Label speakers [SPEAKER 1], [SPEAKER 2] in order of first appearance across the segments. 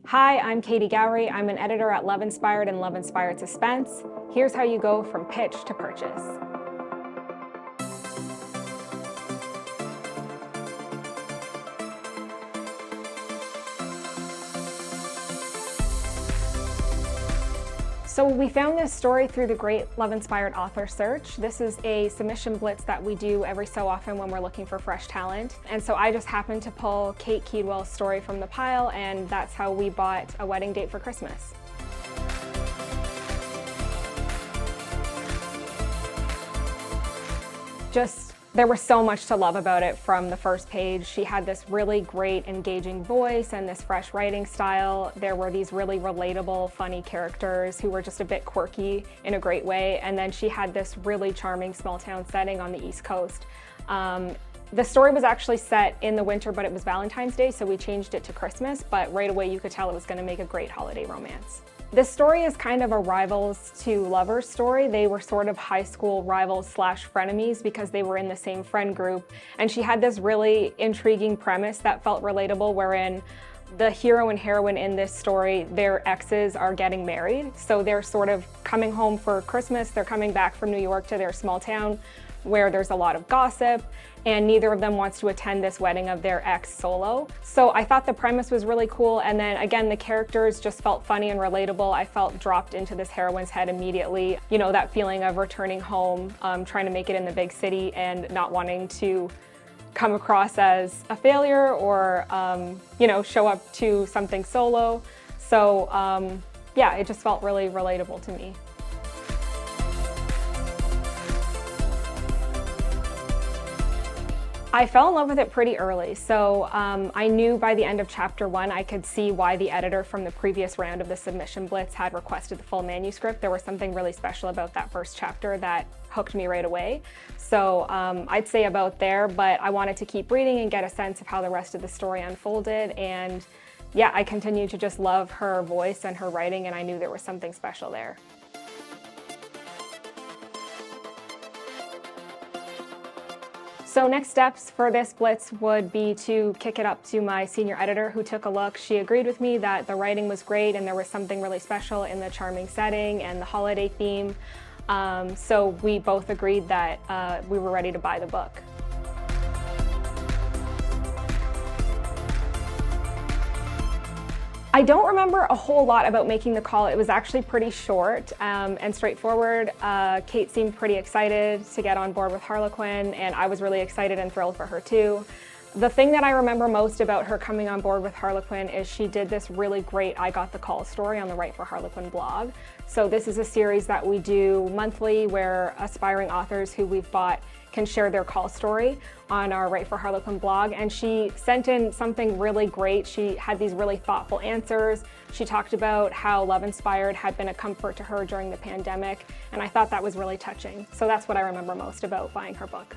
[SPEAKER 1] Hi, I'm Katie Gowrie. I'm an editor at Love Inspired and Love Inspired Suspense. Here's how you go from pitch to purchase. So we found this story through the Great Love Inspired Author Search. This is a submission blitz that we do every so often when we're looking for fresh talent. And so I just happened to pull Kate Keedwell's story from the pile, and that's how we bought A Wedding Date for Christmas. There was so much to love about it from the first page. She had this really great, engaging voice and this fresh writing style. There were these really relatable, funny characters who were just a bit quirky in a great way. And then she had this really charming small town setting on the East Coast. The story was actually set in the winter, but it was Valentine's Day, so we changed it to Christmas, but right away you could tell it was going to make a great holiday romance. This story is kind of a rivals to lovers story. They were sort of high school rivals / frenemies because they were in the same friend group. And she had this really intriguing premise that felt relatable, wherein the hero and heroine in this story, their exes are getting married. So they're sort of coming home for Christmas. They're coming back from New York to their small town where there's a lot of gossip, and neither of them wants to attend this wedding of their ex solo. So I thought the premise was really cool, and then again, the characters just felt funny and relatable. I felt dropped into this heroine's head immediately. You know, that feeling of returning home, trying to make it in the big city and not wanting to come across as a failure or, show up to something solo. So yeah, it just felt really relatable to me. I fell in love with it pretty early, so I knew by the end of chapter 1 I could see why the editor from the previous round of the submission blitz had requested the full manuscript. There was something really special about that first chapter that hooked me right away. So I'd say about there, but I wanted to keep reading and get a sense of how the rest of the story unfolded, and yeah, I continued to just love her voice and her writing, and I knew there was something special there. So next steps for this blitz would be to kick it up to my senior editor, who took a look. She agreed with me that the writing was great and there was something really special in the charming setting and the holiday theme. So we both agreed that we were ready to buy the book. I don't remember a whole lot about making the call. It was actually pretty short and straightforward. Kate seemed pretty excited to get on board with Harlequin, and I was really excited and thrilled for her too. The thing that I remember most about her coming on board with Harlequin is she did this really great I Got the Call story on the Write for Harlequin blog. So this is a series that we do monthly where aspiring authors who we've bought can share their call story on our Write for Harlequin blog, and she sent in something really great. She had these really thoughtful answers. She talked about how Love Inspired had been a comfort to her during the pandemic, and I thought that was really touching. So that's what I remember most about buying her book.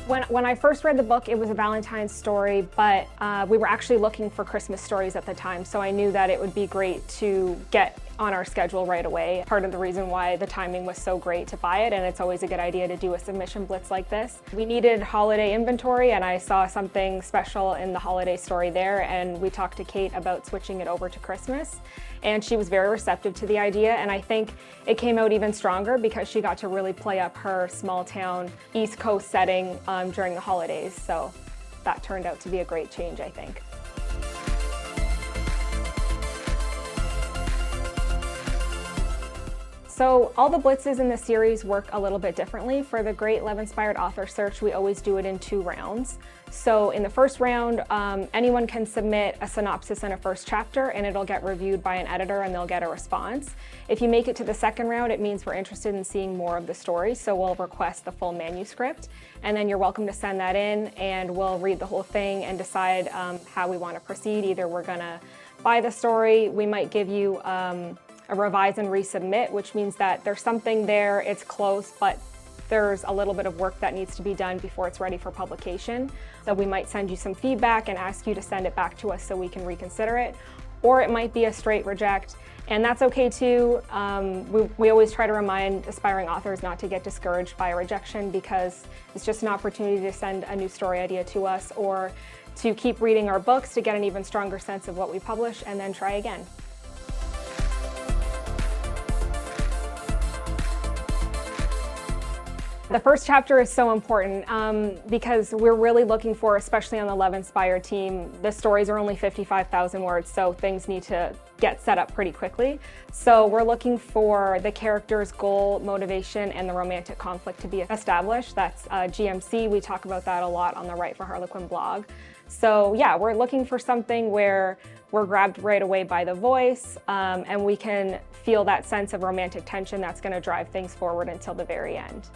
[SPEAKER 1] When I first read the book, it was a Valentine's story, but we were actually looking for Christmas stories at the time, so I knew that it would be great to get on our schedule right away. Part of the reason why the timing was so great to buy it, and it's always a good idea to do a submission blitz like this. We needed holiday inventory, and I saw something special in the holiday story there, and we talked to Kate about switching it over to Christmas, and she was very receptive to the idea, and I think it came out even stronger because she got to really play up her small town East Coast setting during the holidays, so that turned out to be a great change, I think. So all the blitzes in the series work a little bit differently. For the Great Love Inspired Author Search, we always do it in 2 rounds. So in the first round, anyone can submit a synopsis and a first chapter, and it'll get reviewed by an editor and they'll get a response. If you make it to the second round, it means we're interested in seeing more of the story, so we'll request the full manuscript, and then you're welcome to send that in, and we'll read the whole thing and decide how we want to proceed. Either we're gonna buy the story, we might give you a revise and resubmit, which means that there's something there, it's close, but there's a little bit of work that needs to be done before it's ready for publication. So we might send you some feedback and ask you to send it back to us so we can reconsider it. or it might be a straight reject. And that's okay too. We always try to remind aspiring authors not to get discouraged by a rejection, because it's just an opportunity to send a new story idea to us, or to keep reading our books to get an even stronger sense of what we publish, and then try again. The first chapter is so important because we're really looking for, especially on the Love Inspired team, the stories are only 55,000 words, so things need to get set up pretty quickly. So we're looking for the character's goal, motivation, and the romantic conflict to be established. That's GMC. We talk about that a lot on the Write for Harlequin blog. So yeah, we're looking for something where we're grabbed right away by the voice, and we can feel that sense of romantic tension that's going to drive things forward until the very end.